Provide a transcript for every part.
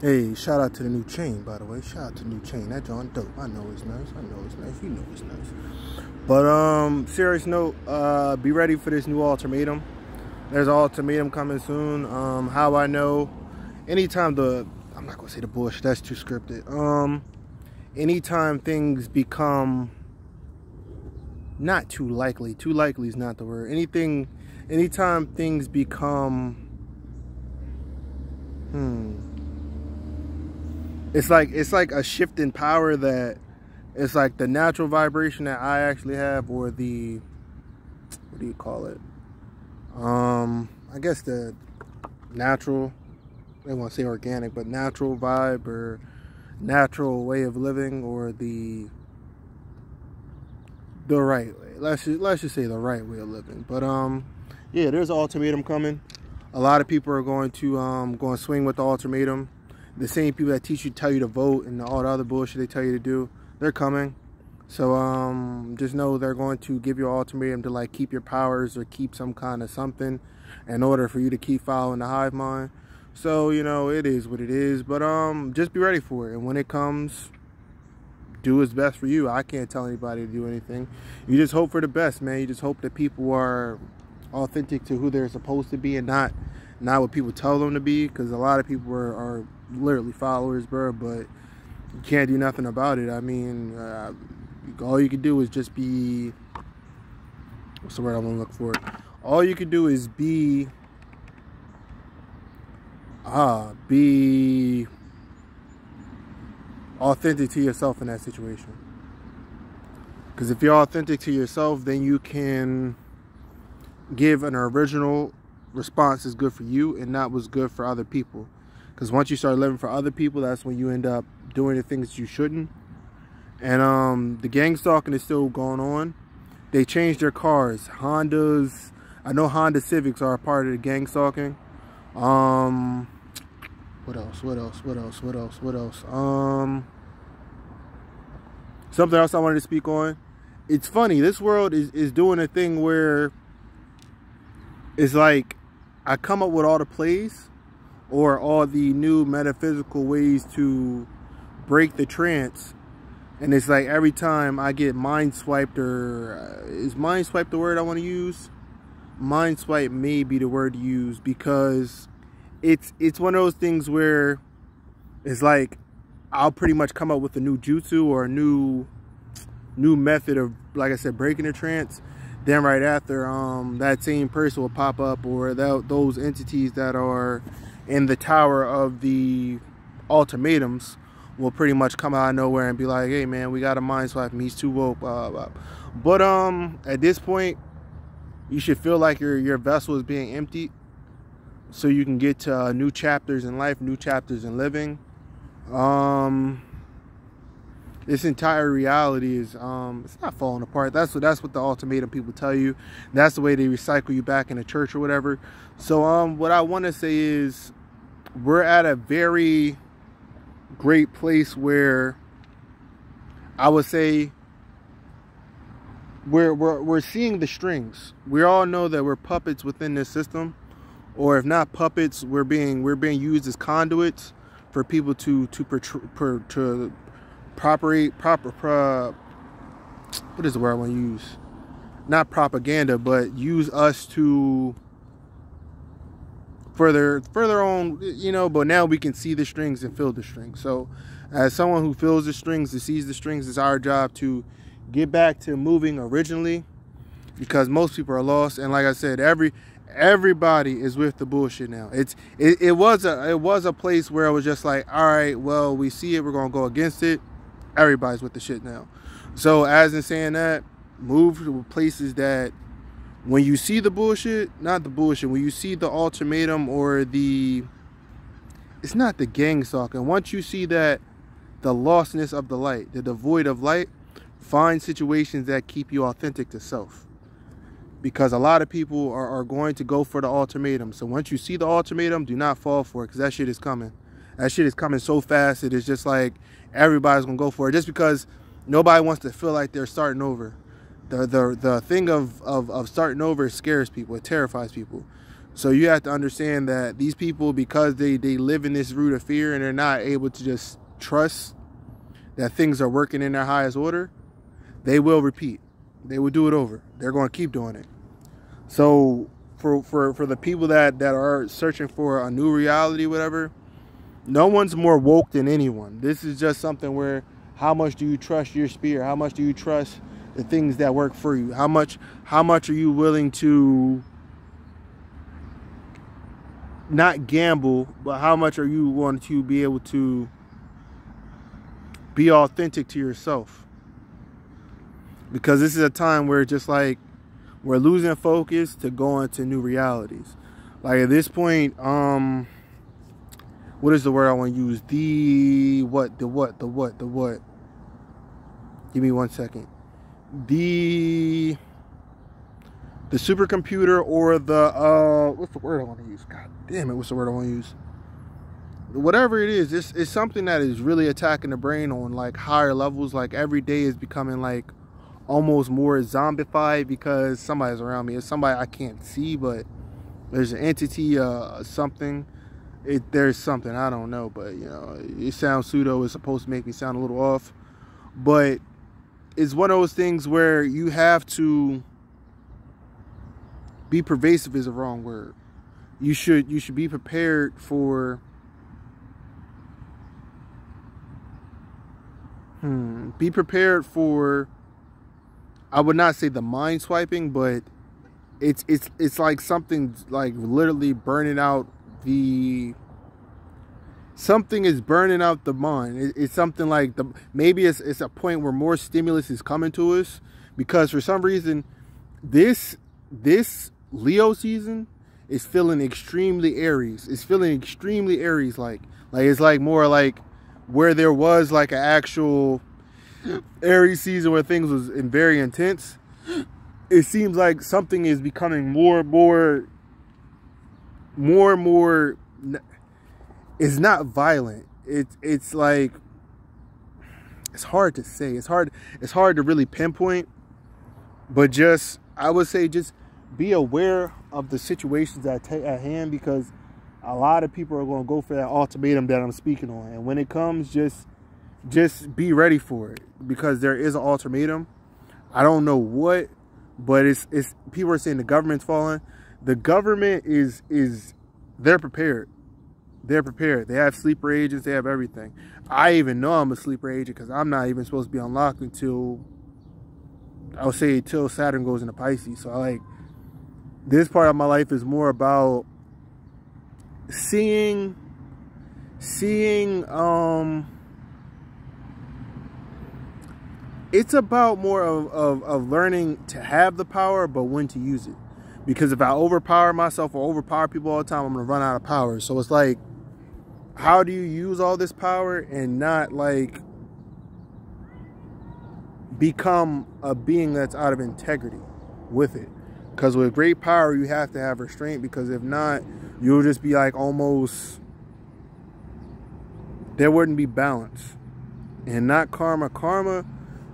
Hey, shout out to the new chain, by the way. Shout out to the new chain. That joint dope. I know it's nice. I know it's nice. You know it's nice. But serious note, be ready for this new ultimatum. There's an ultimatum coming soon. How I know, anytime I'm not gonna say the bullshit, that's too scripted. Anytime things become not too likely is not the word. Anytime things become it's like a shift in power, that it's like the natural vibration that I actually have, or the, what do you call it? I guess the natural, they want to say organic, but natural vibe or natural way of living, or the right way. Let's just say the right way of living. But yeah, there's an ultimatum coming. A lot of people are going to swing with the ultimatum. The same people that tell you to vote and all the other bullshit they tell you to do, they're coming. So just know they're going to give you an ultimatum to like keep your powers or keep some kind of something in order for you to keep following the hive mind. So, you know, it is what it is. But just be ready for it. And when it comes, do what's best for you. I can't tell anybody to do anything. You just hope for the best, man. You just hope that people are authentic to who they're supposed to be, and not what people tell them to be, because a lot of people are literally followers, bro, but you can't do nothing about it. I mean, all you can do is just be, what's the word I'm gonna look for? All you can do is be authentic to yourself in that situation. Because if you're authentic to yourself, then you can give an original response that's good for you and not what's good for other people. Because once you start living for other people, that's when you end up doing the things that you shouldn't. And the gang stalking is still going on. They changed their cars. Hondas, I know Honda Civics are a part of the gang stalking. What else? Something else I wanted to speak on. It's funny, this world is doing a thing where it's like I come up with all the plays or all the new metaphysical ways to break the trance, and it's like every time I get mind swiped, or is mind swipe the word I want to use? Mind swipe may be the word to use, because it's one of those things where it's like I'll pretty much come up with a new jutsu or a new method of, like I said, breaking the trance. Then right after, that same person will pop up, or those entities that are in the tower of the ultimatums will pretty much come out of nowhere and be like, hey man, we got a mind swipe him, he's too woke, blah, blah, blah. But at this point, you should feel like your vessel is being emptied, so you can get to new chapters in life, new chapters in living. This entire reality is it's not falling apart. That's what the ultimatum people tell you. That's the way they recycle you back in the church or whatever. So what I want to say is, we're at a very great place where I would say we're seeing the strings. We all know that we're puppets within this system, or if not puppets, we're being used as conduits for people to what is the word I want to use? Not propaganda, but use us to further on, you know. But now we can see the strings and feel the strings. So as someone who feels the strings and sees the strings, it's our job to get back to moving originally, because most people are lost. And like I said, everybody is with the bullshit now. It was a place where it was just like, all right, well, we see it, we're gonna go against it. Everybody's with the shit now. So as in saying that, move to places that when you see the bullshit, not the bullshit, when you see the ultimatum or it's not the gang stalking. Once you see that the lostness of the light, the devoid of light, find situations that keep you authentic to self. Because a lot of people are going to go for the ultimatum. So once you see the ultimatum, do not fall for it, because that shit is coming. That shit is coming so fast. It is just like everybody's gonna go for it, just because nobody wants to feel like they're starting over. The thing of starting over scares people. It terrifies people. So you have to understand that these people, because they live in this root of fear and they're not able to just trust that things are working in their highest order, they will repeat. They will do it over. They're going to keep doing it. So for the people that are searching for a new reality, whatever, no one's more woke than anyone. This is just something where, how much do you trust your spirit? How much do you trust the things that work for you? How much are you willing to not gamble, but how much are you going to be able to be authentic to yourself? Because this is a time where just like we're losing focus to go into new realities. Like at this point, what is the word I want to use? The what? Give me 1 second. The supercomputer, or the what's the word I want to use? God damn it, what's the word I want to use? Whatever it is, it's something that is really attacking the brain on like higher levels. Like every day is becoming like almost more zombified because somebody's around me. It's somebody I can't see, but there's an entity, something. There's something, I don't know, but you know, it sounds pseudo. It's supposed to make me sound a little off, but it's one of those things where you have to be pervasive. Is a wrong word. You should be prepared for be prepared for, I would not say the mind swiping, but it's like something like literally burning out something is burning out the mind. It's something like maybe it's a point where more stimulus is coming to us, because for some reason this Leo season is feeling extremely Aries. It's feeling extremely Aries like it's like more like where there was like an actual Aries season where things was very intense. It seems like something is becoming more and more. It's not violent. It's like, it's hard to say. It's hard to really pinpoint. But just, I would say, just be aware of the situations at hand, because a lot of people are going to go for that ultimatum that I'm speaking on. And when it comes, just be ready for it, because there is an ultimatum. I don't know what, but it's people are saying the government's falling. The government is they're prepared. They're prepared. They have sleeper agents. They have everything. I even know I'm a sleeper agent because I'm not even supposed to be unlocked until, I'll say, until Saturn goes into Pisces. So like, this part of my life is more about seeing it's about more of learning to have the power, but when to use it. Because if I overpower myself or overpower people all the time, I'm going to run out of power. So it's like, how do you use all this power and not like become a being that's out of integrity with it? Because with great power, you have to have restraint, because if not, you'll just be like almost, there wouldn't be balance. And not karma. Karma,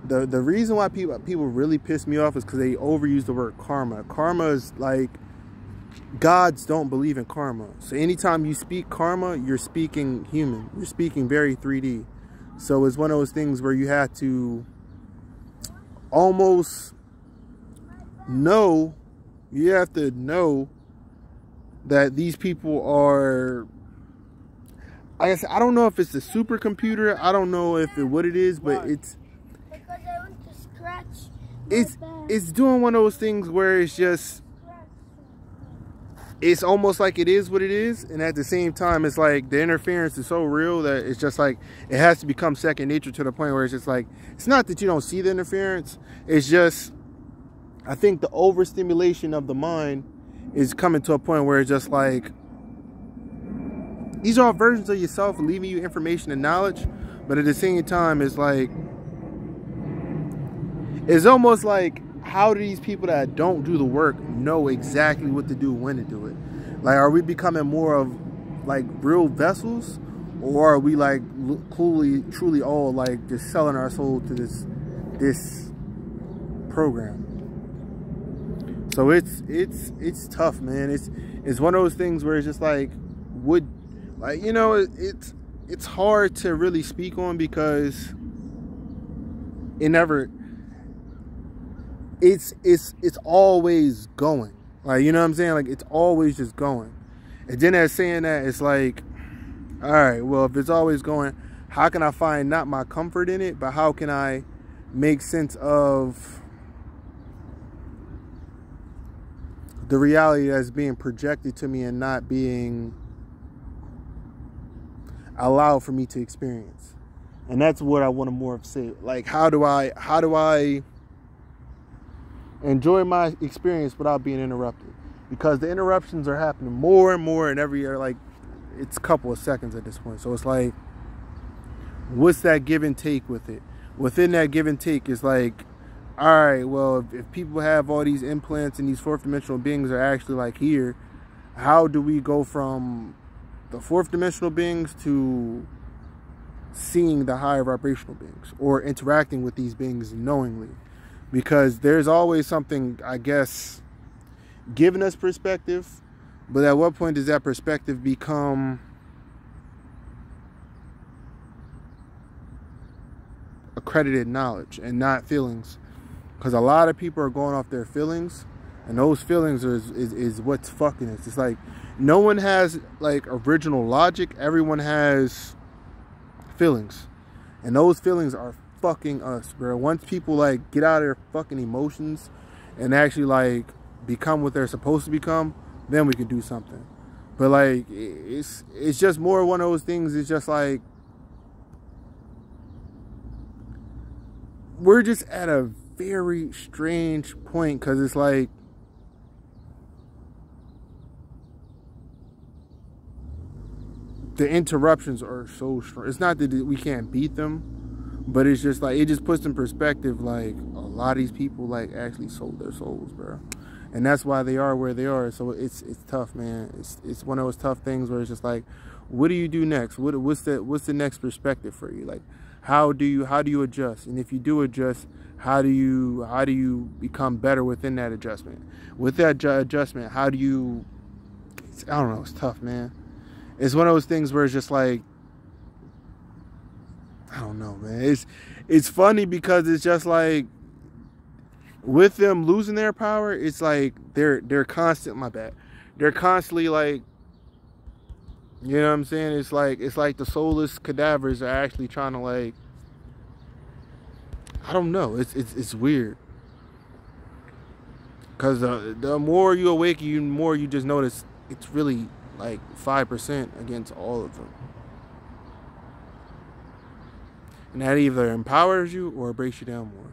the reason why people really piss me off is because they overuse the word karma. Karma is like, gods don't believe in karma. So anytime you speak karma, you're speaking human. You're speaking very 3D. So it's one of those things where you have to almost know, you have to know that these people are, I guess, I don't know if it's a supercomputer. I don't know what it is, but it's, because I want to scratch it's doing one of those things where it's just, it's almost like it is what it is, and at the same time it's like the interference is so real that it's just like it has to become second nature, to the point where it's just like, it's not that you don't see the interference, it's just, I think the overstimulation of the mind is coming to a point where it's just like, these are all versions of yourself leaving you information and knowledge, but at the same time it's like, it's almost like, how do these people that don't do the work know exactly what to do, when to do it? Like, are we becoming more of like real vessels, or are we like truly all like just selling our soul to this program? So it's tough, man. It's one of those things where it's just like, it's hard to really speak on, because it never, it's always going. Like, you know what I'm saying? Like, it's always just going. And then as saying that, it's like, all right, well, if it's always going, how can I find not my comfort in it, but how can I make sense of the reality that's being projected to me and not being allowed for me to experience? And that's what I want to more of say. Like, how do I enjoy my experience without being interrupted? Because the interruptions are happening more and more, and every year, like, it's a couple of seconds at this point. So it's like, what's that give and take with it? Within that give and take is like, all right, well, if people have all these implants and these fourth dimensional beings are actually like here, how do we go from the fourth dimensional beings to seeing the higher vibrational beings, or interacting with these beings knowingly? Because there's always something, I guess, giving us perspective, but at what point does that perspective become accredited knowledge and not feelings? Because a lot of people are going off their feelings, and those feelings is what's fucking us. It's like, no one has like original logic. Everyone has feelings, and those feelings are fucking us, bro. Once people like get out of their fucking emotions and actually like become what they're supposed to become, then we can do something. But like, it's just more one of those things. It's just like, we're just at a very strange point, because it's like, the interruptions are so strong. It's not that we can't beat them, but it's just like, it just puts in perspective, like, a lot of these people like actually sold their souls, bro. And that's why they are where they are. So it's tough, man. It's one of those tough things where it's just like, what do you do next? What's the next perspective for you? Like, how do you adjust? And if you do adjust, how do you become better within that adjustment? With that adjustment, how do you? I don't know. It's tough, man. It's one of those things where it's just like, I don't know, man. It's funny because it's just like, with them losing their power, it's like they're they're constantly like, you know what I'm saying? It's like the soulless cadavers are actually trying to, like, I don't know. It's weird. Because the more you awaken, the more you just notice it's really like 5% against all of them. And that either empowers you or breaks you down more.